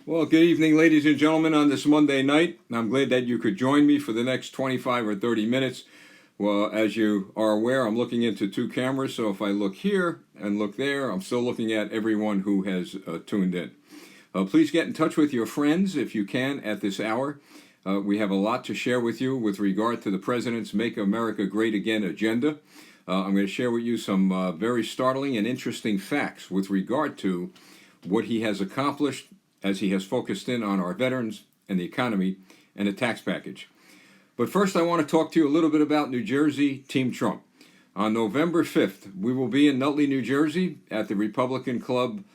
Well, good evening, ladies and gentlemen, on this Monday night. I'm glad that you could join me for the next 25 or 30 minutes. Well, as you are aware, I'm looking into two cameras, so if I look here and look there, I'm still looking at everyone who has tuned in. Please get in touch with your friends if you can at this hour. We have a lot to share with you with regard to the President's Make America Great Again agenda. I'm going to share with you some very startling and interesting facts with regard to what he has accomplished as he has focused in on our veterans and the economy and the tax package. But first, I want to talk to you a little bit about New Jersey Team Trump. On November 5th, we will be in Nutley, New Jersey at the Republican Club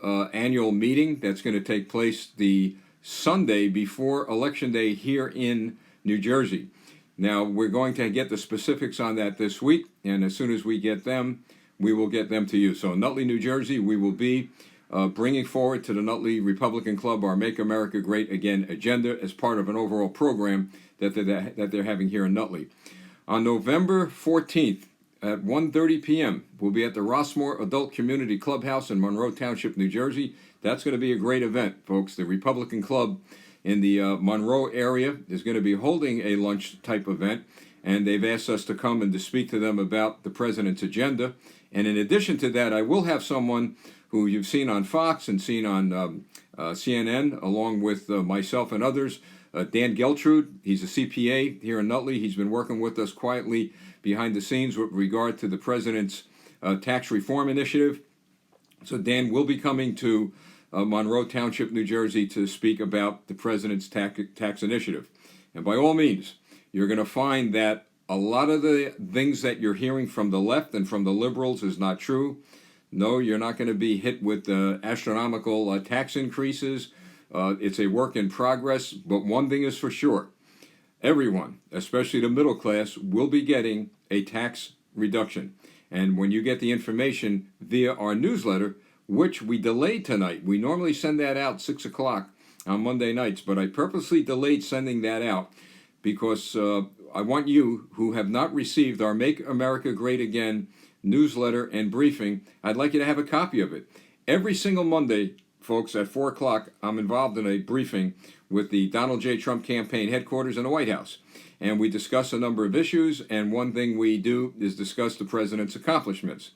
annual meeting that's going to take place the Sunday before Election Day here in New Jersey. Now, we're going to get the specifics on that this week, and as soon as we get them, we will get them to you. So in Nutley, New Jersey, we will be bringing forward to the Nutley Republican Club our Make America Great Again agenda as part of an overall program that they're having here in Nutley. On November 14th at 1:30 p.m., we'll be at the Rossmore Adult Community Clubhouse in Monroe Township, New Jersey. That's going to be a great event, folks. The Republican Club in the Monroe area is going to be holding a lunch type event, and they've asked us to come and to speak to them about the president's agenda. And in addition to that, I will have someone who you've seen on Fox and seen on CNN, along with myself and others. Dan Geltrude, he's a CPA here in Nutley. He's been working with us quietly behind the scenes with regard to the president's tax reform initiative. So Dan will be coming to Monroe Township, New Jersey, to speak about the president's tax initiative. And by all means, you're going to find that a lot of the things that you're hearing from the left and from the liberals is not true. No, you're not going to be hit with astronomical tax increases. It's a work in progress, but one thing is for sure. Everyone, especially the middle class, will be getting a tax reduction. And when you get the information via our newsletter, which we delayed tonight, we normally send that out 6 o'clock on Monday nights, but I purposely delayed sending that out because I want you who have not received our Make America Great Again newsletter and briefing, I'd like you to have a copy of it. Every single Monday, folks, at 4 o'clock, I'm involved in a briefing with the Donald J. Trump campaign headquarters in the White House. And we discuss a number of issues, and one thing we do is discuss the president's accomplishments.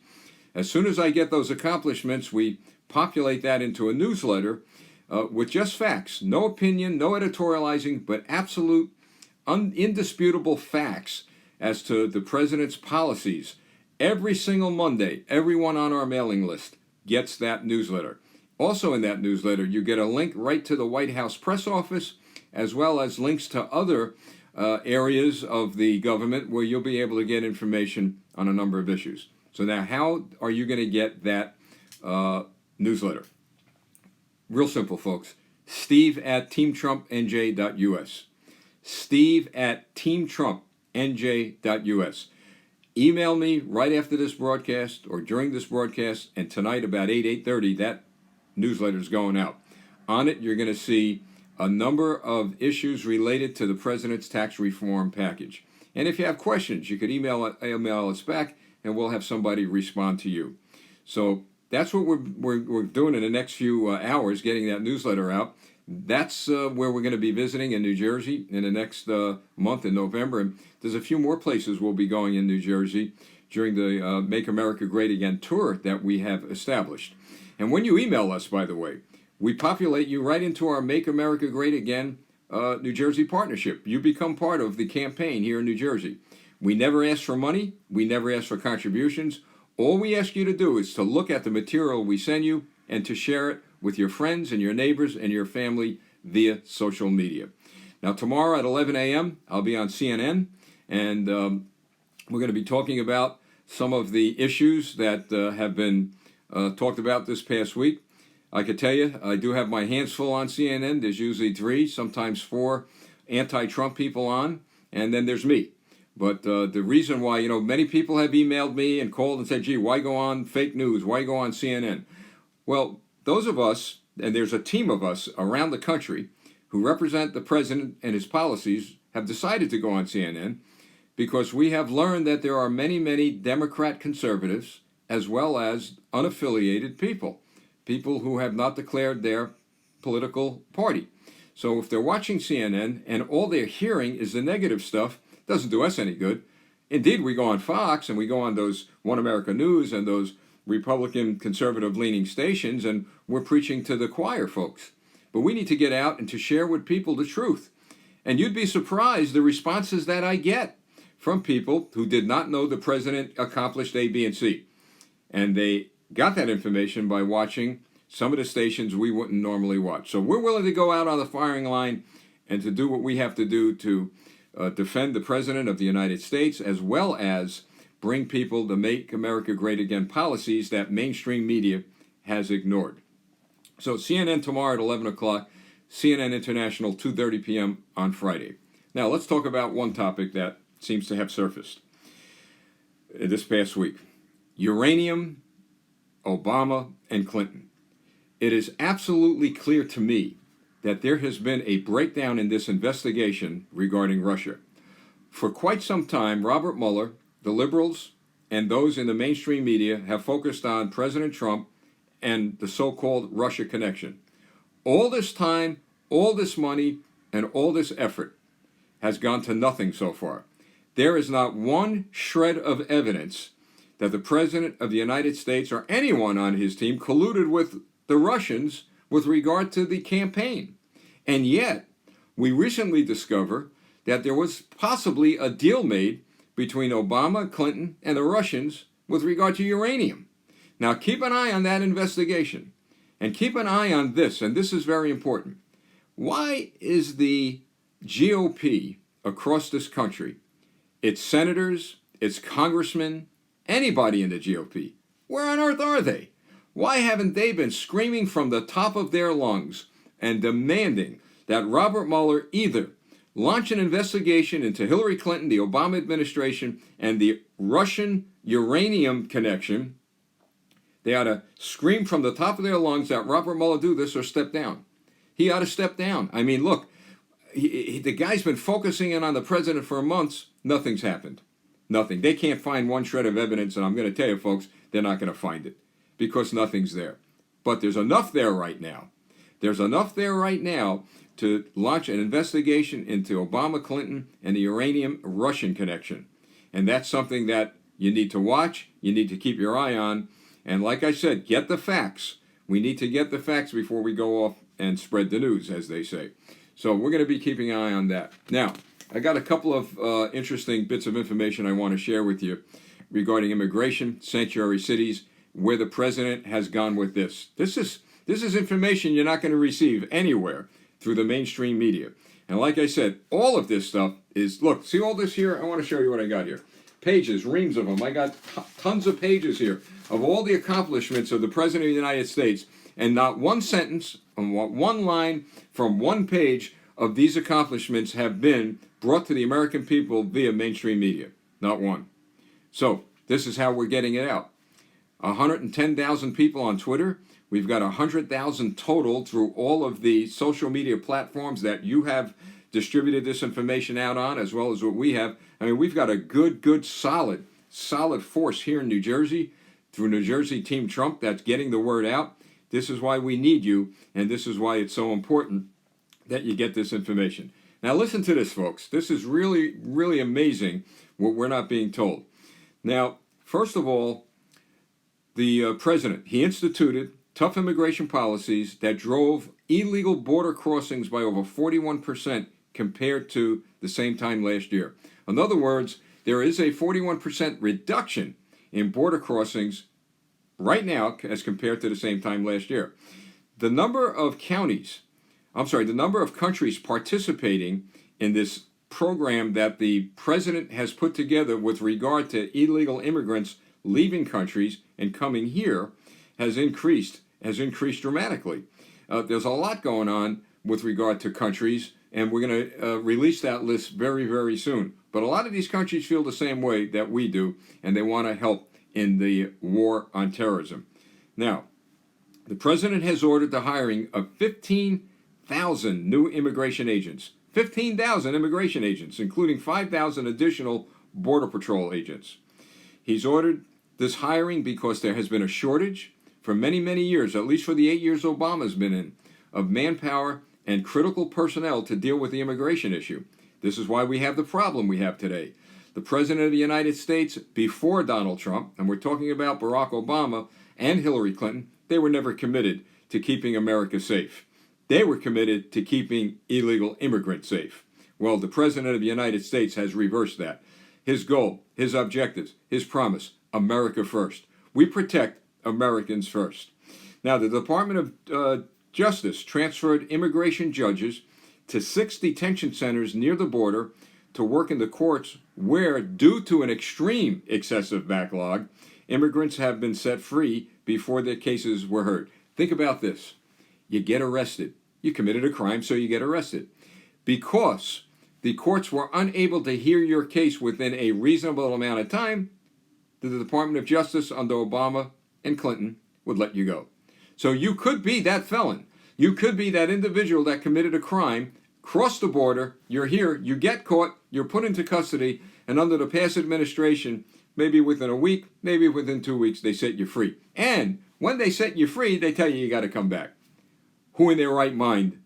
As soon as I get those accomplishments, we populate that into a newsletter with just facts, no opinion, no editorializing, but absolute, indisputable facts as to the president's policies. Every single Monday, everyone on our mailing list gets that newsletter. Also in that newsletter, you get a link right to the White House press office, as well as links to other areas of the government where you'll be able to get information on a number of issues. So now, how are you going to get that newsletter? Real simple, folks. Steve@teamtrumpnj.us. Steve@teamtrumpnj.us. Email me right after this broadcast or during this broadcast, and tonight about 8:30, that newsletter is going out. On it, you're going to see a number of issues related to the president's tax reform package. And if you have questions, you could email us back, and we'll have somebody respond to you. So that's what we're doing in the next few hours, getting that newsletter out. That's where we're going to be visiting in New Jersey in the next month in November. And there's a few more places we'll be going in New Jersey during the Make America Great Again tour that we have established. And when you email us, by the way, we populate you right into our Make America Great Again New Jersey partnership. You become part of the campaign here in New Jersey. We never ask for money. We never ask for contributions. All we ask you to do is to look at the material we send you and to share it with your friends and your neighbors and your family via social media. Now, tomorrow at 11 a.m., I'll be on CNN, and we're going to be talking about some of the issues that have been talked about this past week. I could tell you, I do have my hands full on CNN. There's usually 3, sometimes 4 anti-Trump people on, and then there's me. But the reason why, many people have emailed me and called and said, gee, why go on fake news? Why go on CNN? Well, those of us, and there's a team of us around the country who represent the president and his policies, have decided to go on CNN because we have learned that there are many, many Democrat conservatives as well as unaffiliated people who have not declared their political party. So if they're watching CNN and all they're hearing is the negative stuff, it doesn't do us any good. Indeed, we go on Fox and we go on those One America News and those Republican conservative leaning stations, and we're preaching to the choir, folks. But we need to get out and to share with people the truth. And you'd be surprised the responses that I get from people who did not know the president accomplished A, B, and C. And they got that information by watching some of the stations we wouldn't normally watch. So we're willing to go out on the firing line and to do what we have to do to defend the President of the United States, as well as bring people the Make America Great Again policies that mainstream media has ignored. So CNN tomorrow at 11 o'clock, CNN International 2:30 p.m. on Friday. Now let's talk about one topic that seems to have surfaced this past week. Uranium, Obama, and Clinton. It is absolutely clear to me that there has been a breakdown in this investigation regarding Russia. For quite some time, Robert Mueller, the liberals, and those in the mainstream media have focused on President Trump and the so-called Russia connection. All this time, all this money, and all this effort has gone to nothing so far. There is not one shred of evidence that the President of the United States or anyone on his team colluded with the Russians with regard to the campaign. And yet, we recently discover that there was possibly a deal made between Obama, Clinton, and the Russians with regard to uranium. Now, keep an eye on that investigation. And keep an eye on this, and this is very important. Why is the GOP across this country, its senators, its congressmen, anybody in the GOP, where on earth are they? Why haven't they been screaming from the top of their lungs and demanding that Robert Mueller either launch an investigation into Hillary Clinton, the Obama administration, and the Russian uranium connection? They ought to scream from the top of their lungs that Robert Mueller do this or step down. He ought to step down. I mean, look, the guy's been focusing in on the president for months. Nothing's happened. Nothing. They can't find one shred of evidence, and I'm going to tell you, folks, they're not going to find it because nothing's there. But there's enough there right now. There's enough there right now to launch an investigation into Obama, Clinton, and the uranium-Russian connection. And that's something that you need to watch, you need to keep your eye on. And like I said, get the facts. We need to get the facts before we go off and spread the news, as they say. So we're going to be keeping an eye on that. Now, I got a couple of interesting bits of information I want to share with you regarding immigration, sanctuary cities, where the president has gone with this. This is information you're not going to receive anywhere through the mainstream media. And like I said, all of this stuff is, look, see all this here? I want to show you what I got here. Pages, reams of them. I got tons of pages here of all the accomplishments of the President of the United States, and not one sentence, one line from one page of these accomplishments have been brought to the American people via mainstream media. Not one. So this is how we're getting it out. 110,000 people on Twitter. We've got 100,000 total through all of the social media platforms that you have distributed this information out on, as well as what we have. I mean, we've got a good, solid force here in New Jersey through New Jersey Team Trump that's getting the word out. This is why we need you, and this is why it's so important that you get this information. Now listen to this, folks. This is really, really amazing what we're not being told. Now, first of all, the president, he instituted tough immigration policies that drove illegal border crossings by over 41% compared to the same time last year. In other words, there is a 41% reduction in border crossings right now as compared to the same time last year. The number of countries participating in this program that the president has put together with regard to illegal immigrants leaving countries and coming here has increased dramatically. There's a lot going on with regard to countries, and we're going to release that list very, very soon. But a lot of these countries feel the same way that we do, and they want to help in the war on terrorism. Now, the president has ordered the hiring of 15,000 new immigration agents. 15,000 immigration agents, including 5,000 additional Border Patrol agents. He's ordered this hiring because there has been a shortage for many, many years, at least for the 8 years Obama's been in, of manpower and critical personnel to deal with the immigration issue. This is why we have the problem we have today. The President of the United States before Donald Trump, and we're talking about Barack Obama and Hillary Clinton, they were never committed to keeping America safe. They were committed to keeping illegal immigrants safe. Well, the President of the United States has reversed that. His goal, his objectives, his promise, America first. We protect Americans first. Now, the Department of Justice transferred immigration judges to 6 detention centers near the border to work in the courts where, due to an extreme excessive backlog, immigrants have been set free before their cases were heard. Think about this. You get arrested. You committed a crime, so you get arrested. Because the courts were unable to hear your case within a reasonable amount of time, the Department of Justice under Obama and Clinton would let you go. So you could be that felon. You could be that individual that committed a crime, cross the border, you're here, you get caught, you're put into custody, and under the past administration, maybe within a week, maybe within 2 weeks, they set you free. And when they set you free, they tell you got to come back. Who in their right mind,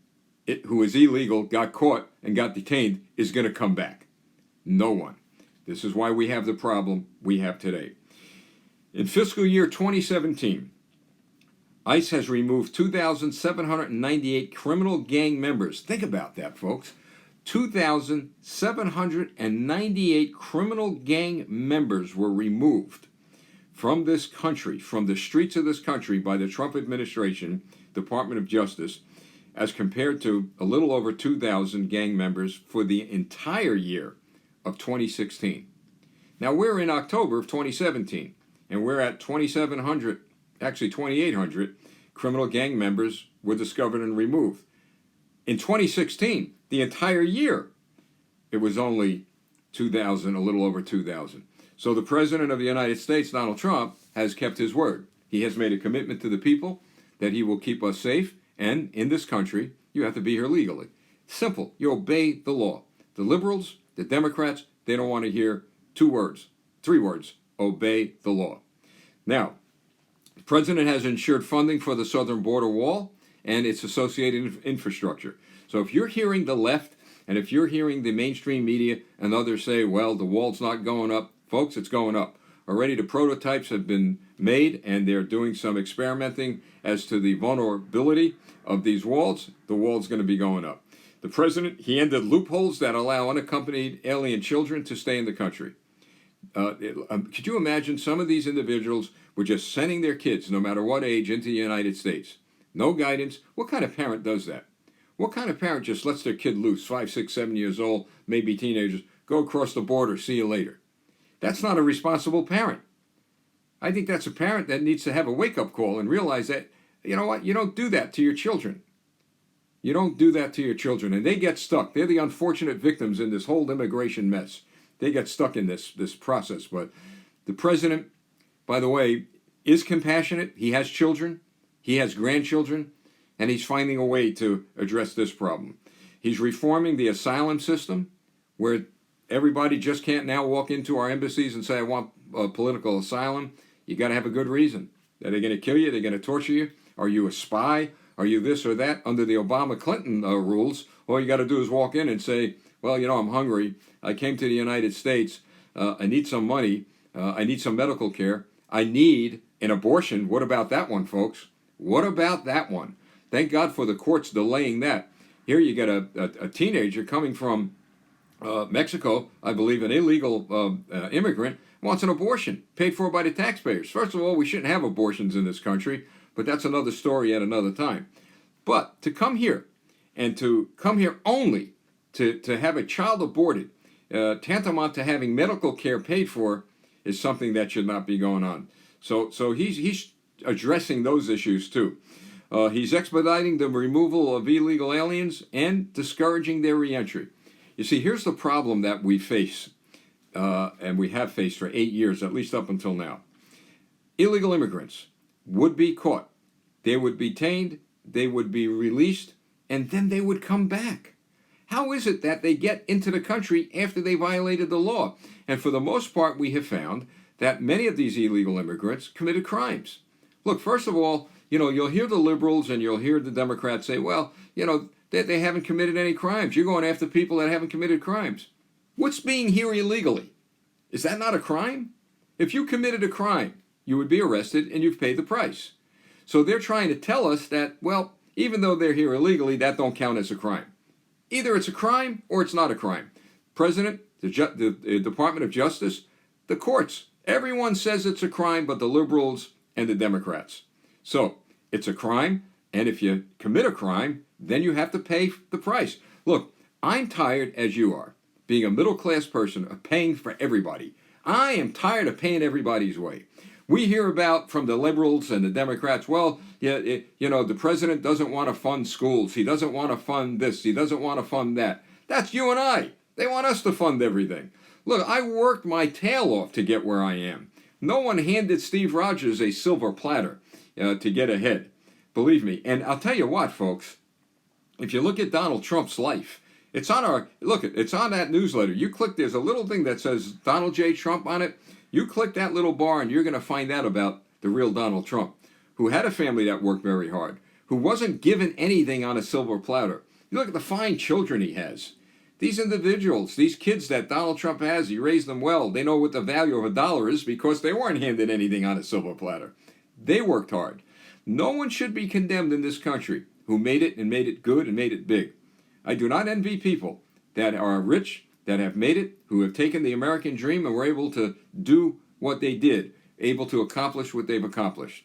who is illegal, got caught, and got detained, is going to come back? No one. This is why we have the problem we have today. In fiscal year 2017, ICE has removed 2,798 criminal gang members. Think about that, folks. 2,798 criminal gang members were removed from this country, from the streets of this country by the Trump administration, Department of Justice, as compared to a little over 2,000 gang members for the entire year of 2016. Now we're in October of 2017, and we're at 2,700, actually 2,800 criminal gang members were discovered and removed. In 2016, the entire year, it was only 2,000, a little over 2,000. So the President of the United States, Donald Trump, has kept his word. He has made a commitment to the people that he will keep us safe, and in this country, you have to be here legally. Simple. You obey the law. The liberals, the Democrats, they don't want to hear 2 words, 3 words, obey the law. Now, the President has ensured funding for the southern border wall and its associated infrastructure. So if you're hearing the left, and if you're hearing the mainstream media and others say, well, the wall's not going up, folks, it's going up. Already the prototypes have been made, and they're doing some experimenting as to the vulnerability of these walls. The wall's going to be going up. The President, he ended loopholes that allow unaccompanied alien children to stay in the country. Could you imagine some of these individuals were just sending their kids, no matter what age, into the United States? No guidance. What kind of parent does that? What kind of parent just lets their kid loose, 5, 6, 7 years old, maybe teenagers, go across the border, see you later? That's not a responsible parent. I think that's a parent that needs to have a wake-up call and realize that, you know what, you don't do that to your children. You don't do that to your children, and they get stuck. They're the unfortunate victims in this whole immigration mess. They get stuck in this process. But the President, by the way, is compassionate. He has children. He has grandchildren. And he's finding a way to address this problem. He's reforming the asylum system, where everybody just can't now walk into our embassies and say, I want political asylum. You got to have a good reason. Are they going to kill you? Are they going to torture you? Are you a spy? Are you this or that? Under the Obama-Clinton rules, all you got to do is walk in and say, well, you know, I'm hungry. I came to the United States. I need some money. I need some medical care. I need an abortion. What about that one, folks? What about that one? Thank God for the courts delaying that. Here you get a teenager coming from Mexico, I believe an illegal immigrant, wants an abortion paid for by the taxpayers. First of all, we shouldn't have abortions in this country, but that's another story at another time. But to come here, and to come here only to have a child aborted, tantamount to having medical care paid for, is something that should not be going on. So he's addressing those issues too. He's expediting the removal of illegal aliens and discouraging their reentry. You see, here's the problem that we face, and we have faced for 8 years, at least up until now. Illegal immigrants would be caught. They would be detained, they would be released, and then they would come back. How is it that they get into the country after they violated the law? And for the most part, we have found that many of these illegal immigrants committed crimes. Look, first of all, you'll hear the liberals and you'll hear the Democrats say, well, they haven't committed any crimes. You're going after people that haven't committed crimes. What's being here illegally? Is that not a crime? If you committed a crime, you would be arrested and you've paid the price. So they're trying to tell us that, well, even though they're here illegally, that don't count as a crime. Either it's a crime or it's not a crime. President, the Department of Justice, the courts, everyone says it's a crime but the liberals and the Democrats. So it's a crime, and if you commit a crime, then you have to pay the price. Look, I'm tired, as you are, being a middle-class person, of paying for everybody. I am tired of paying everybody's way. We hear about from the liberals and the Democrats, well, the president doesn't want to fund schools. He doesn't want to fund this. He doesn't want to fund that. That's you and I. They want us to fund everything. Look, I worked my tail off to get where I am. No one handed Steve Rogers a silver platter to get ahead. Believe me. And I'll tell you what, folks, if you look at Donald Trump's life, it's on it's on that newsletter. You click, there's a little thing that says Donald J. Trump on it. You click that little bar and you're going to find out about the real Donald Trump, who had a family that worked very hard, who wasn't given anything on a silver platter. You look at the fine children he has. These individuals, these kids that Donald Trump has, he raised them well. They know what the value of $1 is because they weren't handed anything on a silver platter. They worked hard. No one should be condemned in this country who made it and made it good and made it big. I do not envy people that are rich, that have made it, who have taken the American dream and were able to do what they did, able to accomplish what they've accomplished.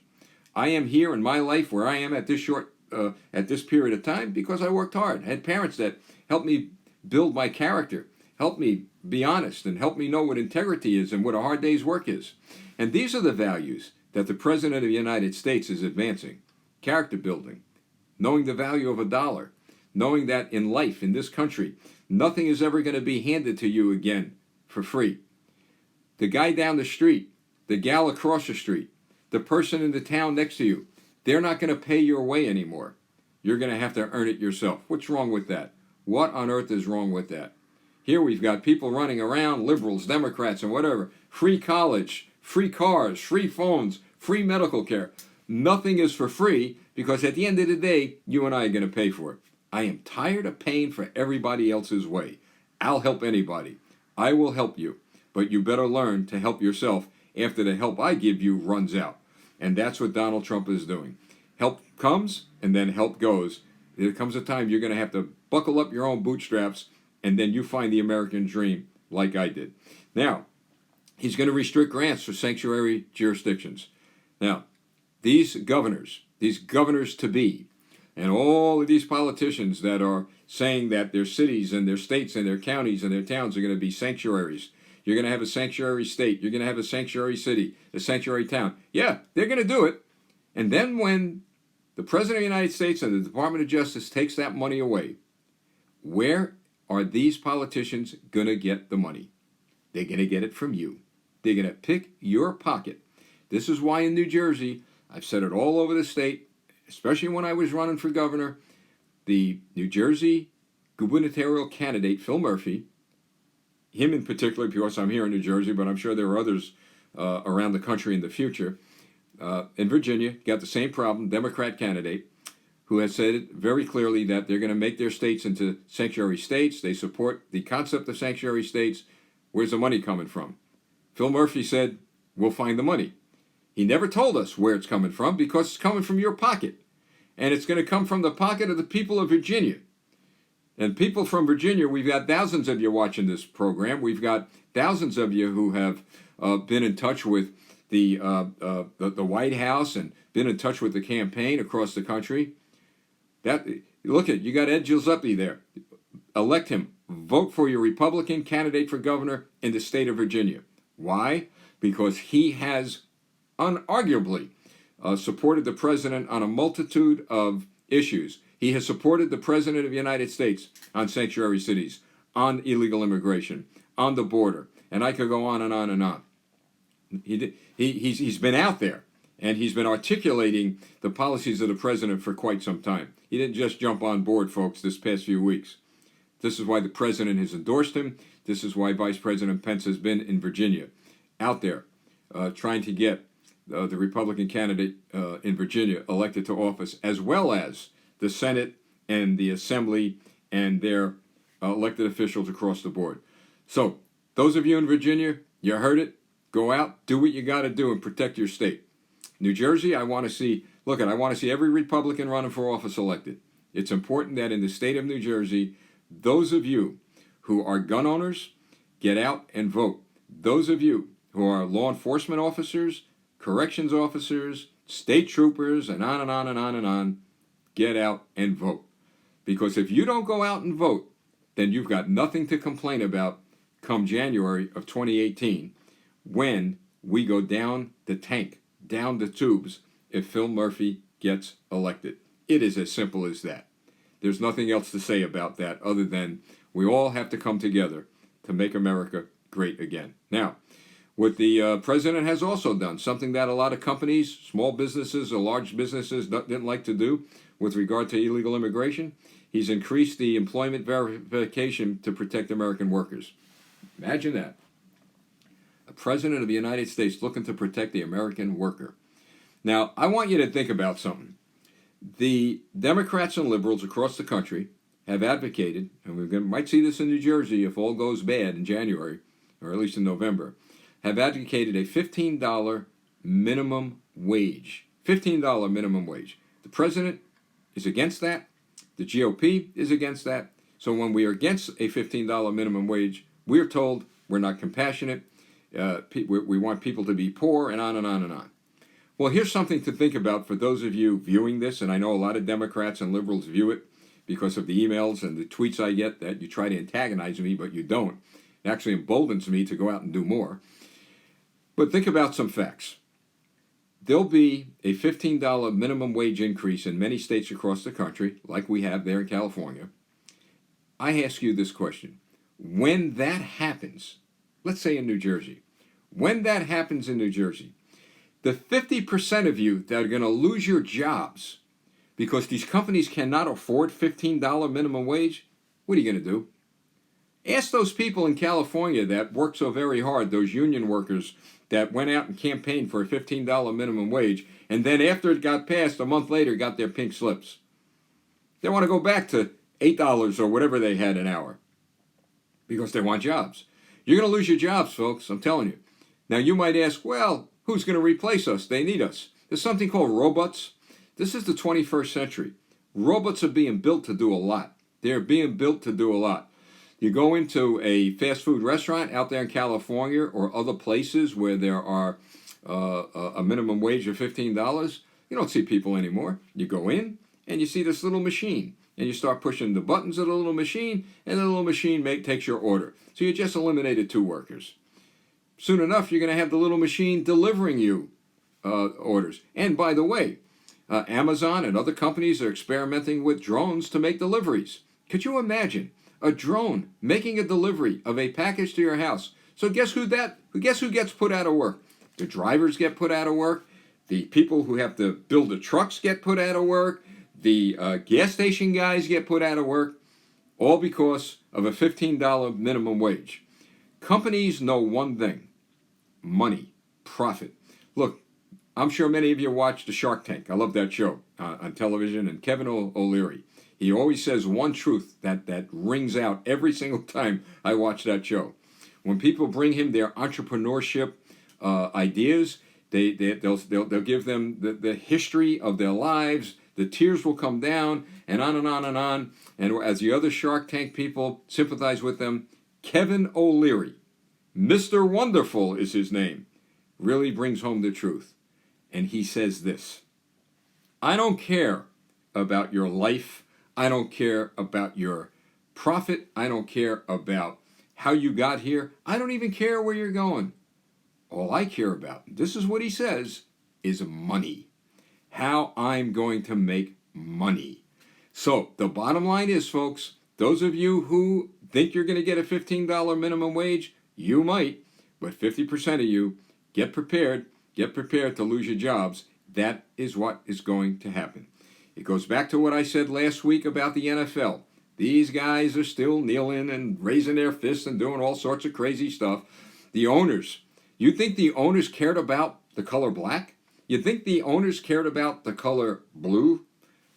I am here in my life where I am at this period of time because I worked hard. I had parents that helped me build my character, helped me be honest, and helped me know what integrity is and what a hard day's work is. And these are the values that the President of the United States is advancing. Character building, knowing the value of $1, knowing that in life, in this country, nothing is ever going to be handed to you again for free. The guy down the street, the gal across the street, the person in the town next to you, they're not going to pay your way anymore. You're going to have to earn it yourself. What's wrong with that? What on earth is wrong with that? Here we've got people running around, liberals, Democrats, and whatever. Free college, free cars, free phones, free medical care. Nothing is for free because at the end of the day, you and I are going to pay for it. I am tired of paying for everybody else's way. I'll help anybody. I will help you. But you better learn to help yourself after the help I give you runs out. And that's what Donald Trump is doing. Help comes and then help goes. There comes a time you're going to have to buckle up your own bootstraps and then you find the American dream like I did. Now, he's going to restrict grants for sanctuary jurisdictions. Now, these governors to be, and all of these politicians that are saying that their cities and their states and their counties and their towns are going to be sanctuaries. You're going to have a sanctuary state. You're going to have a sanctuary city, a sanctuary town. Yeah, they're going to do it. And then when the President of the United States and the Department of Justice takes that money away, where are these politicians going to get the money? They're going to get it from you. They're going to pick your pocket. This is why in New Jersey, I've said it all over the state, especially when I was running for governor, the New Jersey gubernatorial candidate, Phil Murphy, him in particular, because I'm here in New Jersey, but I'm sure there are others around the country in the future, in Virginia, got the same problem, Democrat candidate, who has said very clearly that they're going to make their states into sanctuary states. They support the concept of sanctuary states. Where's the money coming from? Phil Murphy said, we'll find the money. He never told us where it's coming from because it's coming from your pocket. And it's going to come from the pocket of the people of Virginia. And people from Virginia, we've got thousands of you watching this program. We've got thousands of you who have been in touch with the White House and been in touch with the campaign across the country. You got Ed Giuseppe there. Elect him. Vote for your Republican candidate for governor in the state of Virginia. Why? Because he has unarguably supported the president on a multitude of issues. He has supported the president of the United States on sanctuary cities, on illegal immigration, on the border, and I could go on and on and on. He's been out there, and he's been articulating the policies of the president for quite some time. He didn't just jump on board, folks, this past few weeks. This is why the president has endorsed him. This is why Vice President Pence has been in Virginia, out there, trying to get the Republican candidate in Virginia elected to office, as well as the Senate and the Assembly and their elected officials across the board. So, those of you in Virginia, you heard it. Go out, do what you got to do, and protect your state. New Jersey, I want to see every Republican running for office elected. It's important that in the state of New Jersey, those of you who are gun owners, get out and vote. Those of you who are law enforcement officers, corrections officers, state troopers, and on and on and on and on, get out and vote. Because if you don't go out and vote, then you've got nothing to complain about come January of 2018 when we go down the tank, down the tubes, if Phil Murphy gets elected. It is as simple as that. There's nothing else to say about that other than we all have to come together to make America great again. Now, what the president has also done, something that a lot of companies, small businesses or large businesses didn't like to do with regard to illegal immigration, he's increased the employment verification to protect American workers. Imagine that. A president of the United States looking to protect the American worker. Now, I want you to think about something. The Democrats and liberals across the country have advocated, and we might see this in New Jersey if all goes bad in January, or at least in November, have advocated a $15 minimum wage. $15 minimum wage. The president is against that. The GOP is against that. So when we are against a $15 minimum wage, we're told we're not compassionate. We want people to be poor, and on and on and on. Well, here's something to think about for those of you viewing this, and I know a lot of Democrats and liberals view it because of the emails and the tweets I get that you try to antagonize me, but you don't. It actually emboldens me to go out and do more. But think about some facts. There'll be a $15 minimum wage increase in many states across the country, like we have there in California. I ask you this question. When that happens, let's say in New Jersey, when that happens in New Jersey, the 50% of you that are going to lose your jobs because these companies cannot afford $15 minimum wage, what are you going to do? Ask those people in California that work so very hard, those union workers that went out and campaigned for a $15 minimum wage, and then after it got passed, a month later got their pink slips. They want to go back to $8 or whatever they had an hour because they want jobs. You're going to lose your jobs, folks, I'm telling you. Now, you might ask, well, who's going to replace us? They need us. There's something called robots. This is the 21st century. Robots are being built to do a lot. They're being built to do a lot. You go into a fast food restaurant out there in California or other places where there are a minimum wage of $15, you don't see people anymore. You go in and you see this little machine and you start pushing the buttons of the little machine and the little machine takes your order. So you just eliminated 2 workers. Soon enough, you're going to have the little machine delivering you orders. And by the way, Amazon and other companies are experimenting with drones to make deliveries. Could you imagine a drone making a delivery of a package to your house? So guess who gets put out of work? The drivers get put out of work. The people who have to build the trucks get put out of work. The gas station guys get put out of work. All because of a $15 minimum wage. Companies know one thing: money, profit. Look, I'm sure many of you watch the Shark Tank. I love that show on television. And Kevin O'Leary, he always says one truth that rings out every single time I watch that show. When people bring him their entrepreneurship ideas, they'll give them the history of their lives. The tears will come down, and on and on and on. And as the other Shark Tank people sympathize with them, Kevin O'Leary, Mr. Wonderful is his name, really brings home the truth. And he says this: I don't care about your life. I don't care about your profit. I don't care about how you got here. I don't even care where you're going. All I care about, this is what he says, is money. How I'm going to make money. So the bottom line is, folks, those of you who think you're going to get a $15 minimum wage, you might, but 50% of you, get prepared to lose your jobs. That is what is going to happen. It goes back to what I said last week about the NFL. These guys are still kneeling and raising their fists and doing all sorts of crazy stuff. The owners, you think the owners cared about the color black? You think the owners cared about the color blue,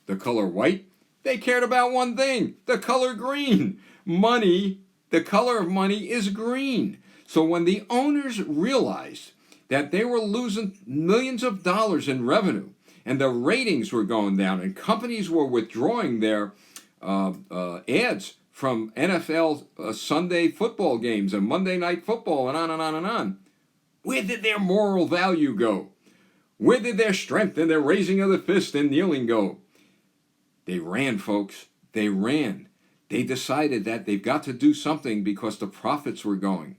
the color white? They cared about one thing, the color green. Money, the color of money is green. So when the owners realized that they were losing millions of dollars in revenue and the ratings were going down and companies were withdrawing their ads from NFL Sunday football games and Monday Night Football and on and on and on, where did their moral value go? Where did their strength and their raising of the fist and kneeling go? They ran, folks. They ran. They decided that they've got to do something because the profits were going.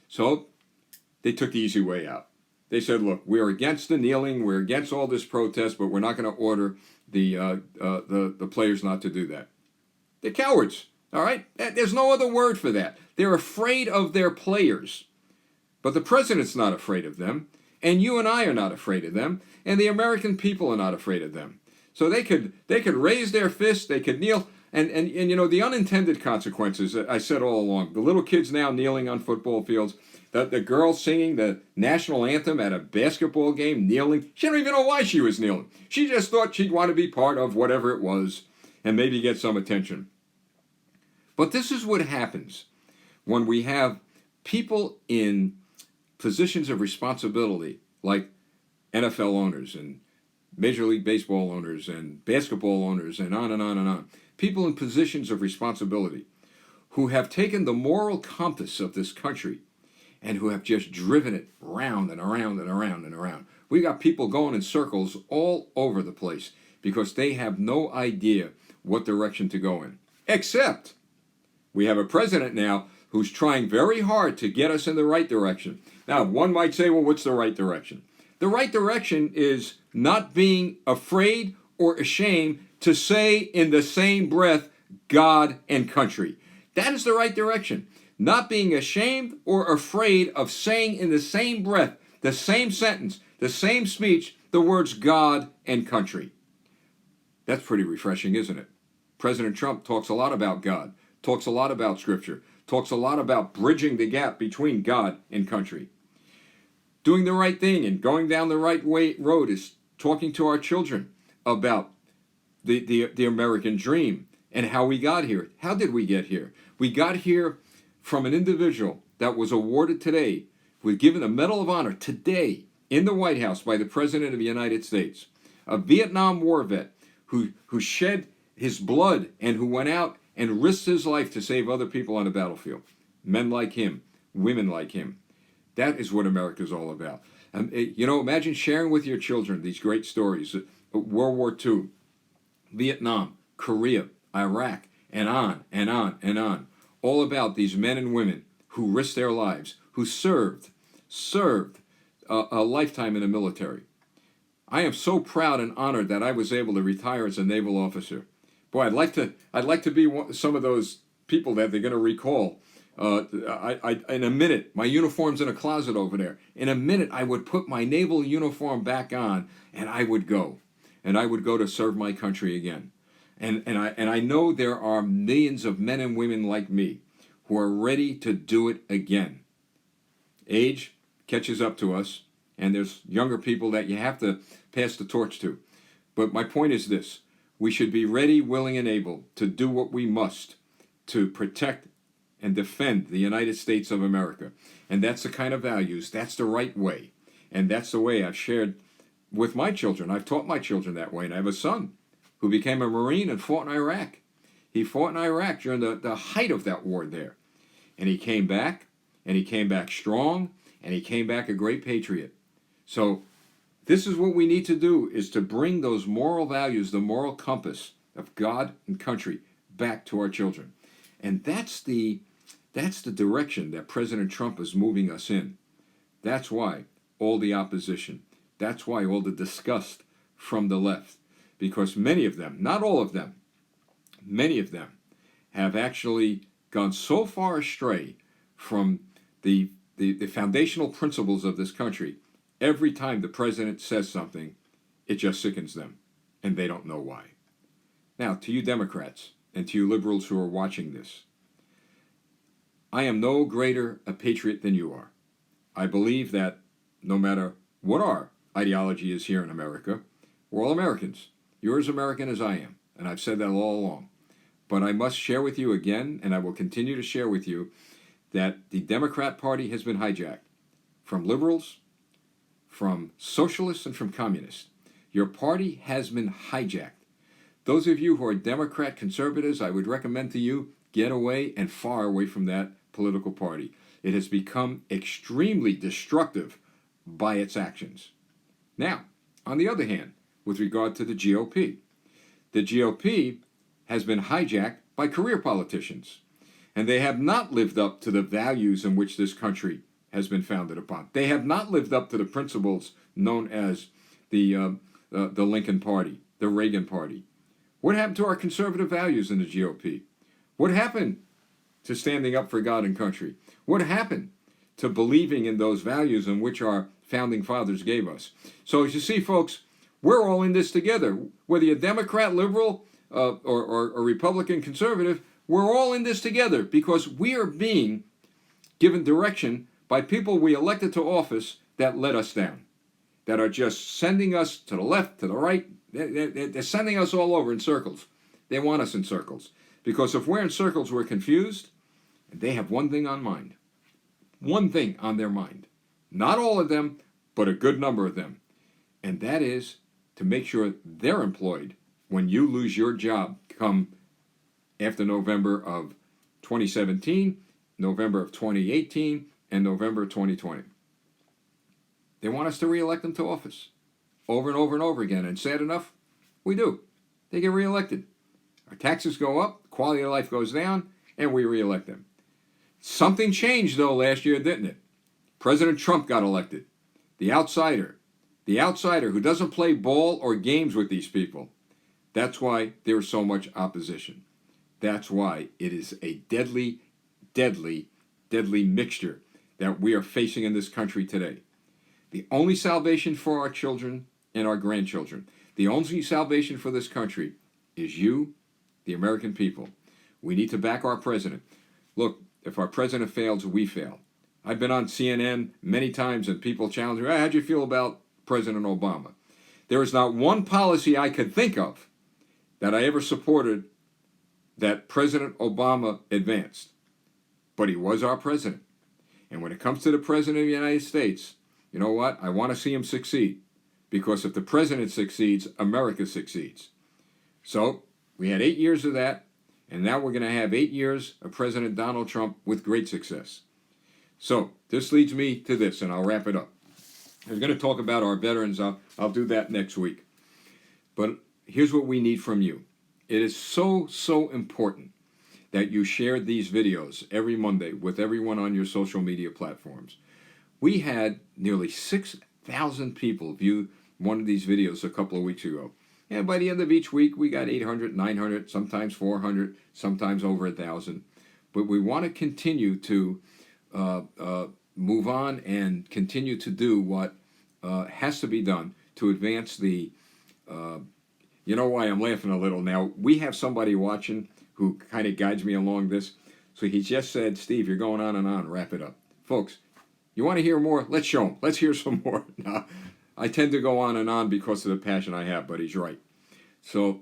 So they took the easy way out. They said, look, we're against the kneeling, we're against all this protest, but we're not going to order the players not to do that. They're cowards, all right? There's no other word for that. They're afraid of their players. But the president's not afraid of them, and you and I are not afraid of them, and the American people are not afraid of them. So they could raise their fists, they could kneel, and you know, the unintended consequences, I said all along, the little kids now kneeling on football fields, the girl singing the national anthem at a basketball game, kneeling. She didn't even know why she was kneeling. She just thought she'd want to be part of whatever it was and maybe get some attention. But this is what happens when we have people in positions of responsibility like NFL owners and Major League Baseball owners and basketball owners and on and on and on. People in positions of responsibility who have taken the moral compass of this country and who have just driven it round and around and around and around. We got people going in circles all over the place because they have no idea what direction to go in. Except we have a president now who's trying very hard to get us in the right direction. Now, one might say, well, what's the right direction? The right direction is not being afraid or ashamed to say in the same breath, God and country. That is the right direction. Not being ashamed or afraid of saying in the same breath, the same sentence, the same speech, the words God and country. That's pretty refreshing, isn't it? President Trump talks a lot about God, talks a lot about Scripture, talks a lot about bridging the gap between God and country. Doing the right thing and going down the right road is talking to our children about the American dream and how we got here. How did we get here? We got here from an individual that was awarded today, was given a Medal of Honor today in the White House by the President of the United States, a Vietnam War vet who shed his blood and who went out and risked his life to save other people on the battlefield. Men like him, women like him. That is what America's all about. You know, imagine sharing with your children these great stories. World War II, Vietnam, Korea, Iraq, and on and on and on. All about these men and women who risked their lives, who served a lifetime in the military. I am so proud and honored that I was able to retire as a naval officer. Boy, I'd like to be some of those people that they're going to recall. In a minute, my uniform's in a closet over there. In a minute, I would put my naval uniform back on, and I would go to serve my country again. And I know there are millions of men and women like me who are ready to do it again. Age catches up to us, and there's younger people that you have to pass the torch to. But my point is this: we should be ready, willing, and able to do what we must to protect and defend the United States of America. And that's the kind of values, that's the right way. And that's the way I've shared with my children. I've taught my children that way. And I have a son who became a Marine and fought in Iraq. He fought in Iraq during the height of that war there. And he came back, and he came back strong, and he came back a great patriot. So this is what we need to do, is to bring those moral values, the moral compass of God and country back to our children. And that's the direction that President Trump is moving us in. That's why all the opposition, that's why all the disgust from the left, because many of them, not all of them, many of them have actually gone so far astray from the foundational principles of this country. Every time the president says something, it just sickens them, and they don't know why. Now, to you Democrats and to you liberals who are watching this, I am no greater a patriot than you are. I believe that no matter what our ideology is here in America. We're all Americans. You're as American as I am, and I've said that all along. But I must share with you again, and I will continue to share with you, that the Democrat Party has been hijacked from liberals, from socialists, and from communists. Your party has been hijacked. Those of you who are Democrat conservatives, I would recommend to you, get away and far away from that political party. It has become extremely destructive by its actions. Now, on the other hand, with regard to the GOP has been hijacked by career politicians, and they have not lived up to the values in which this country has been founded upon. They have not lived up to the principles known as the Lincoln Party, the Reagan Party. What happened to our conservative values in the GOP? What happened to standing up for God and country? What happened to believing in those values in which our founding fathers gave us? So as you see, folks, we're all in this together. Whether you're Democrat, liberal, or Republican, conservative, we're all in this together because we are being given direction by people we elected to office that let us down, that are just sending us to the left, to the right. They're sending us all over in circles. They want us in circles. Because if we're in circles, we're confused, and they have one thing on mind. One thing on their mind. Not all of them, but a good number of them. And that is to make sure they're employed when you lose your job come after November of 2017, November of 2018, and November of 2020. They want us to reelect them to office over and over and over again. And sad enough, we do. They get reelected. Our taxes go up, quality of life goes down, and we reelect them. Something changed, though, last year, didn't it? President Trump got elected. The outsider who doesn't play ball or games with these people. That's why there's so much opposition. That's why it is a deadly, deadly, deadly mixture that we are facing in this country today. The only salvation for our children and our grandchildren, the only salvation for this country is you, the American people. We need to back our president. Look, if our president fails, we fail. I've been on CNN many times and people challenge me, how'd you feel about President Obama? There is not one policy I could think of that I ever supported that President Obama advanced. But he was our president. And when it comes to the President of the United States, you know what? I want to see him succeed. Because if the president succeeds, America succeeds. So, we had 8 years of that, and now we're going to have 8 years of President Donald Trump with great success. So, this leads me to this, and I'll wrap it up. We're going to talk about our veterans. I'll do that next week. But here's what we need from you. It is so, so important that you share these videos every Monday with everyone on your social media platforms. We had nearly 6,000 people view one of these videos a couple of weeks ago. And by the end of each week, we got 800, 900, sometimes 400, sometimes over 1,000. But we want to continue to move on and continue to do what has to be done to advance the... you know why I'm laughing a little now? We have somebody watching who kind of guides me along this. So he just said, Steve, you're going on and on. Wrap it up. Folks, you want to hear more? Let's show him. Let's hear some more. Now, I tend to go on and on because of the passion I have, but he's right. So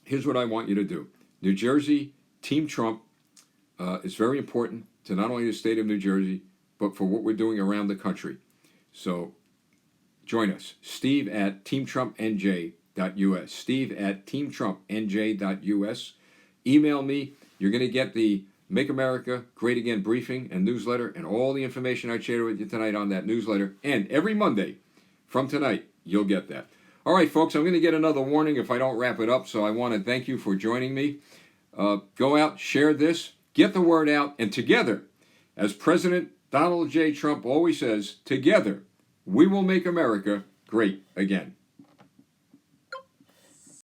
here's what I want you to do. New Jersey, Team Trump is very important to not only the state of New Jersey, but for what we're doing around the country. So join us. Steve at teamtrumpnj.us. Steve at teamtrumpnj.us. Email me. You're going to get the Make America Great Again briefing and newsletter and all the information I shared with you tonight on that newsletter. And every Monday from tonight, you'll get that. All right, folks, I'm going to get another warning if I don't wrap it up, so I want to thank you for joining me. Go out, share this, get the word out, and together, as President Donald J. Trump always says, together, we will make America great again.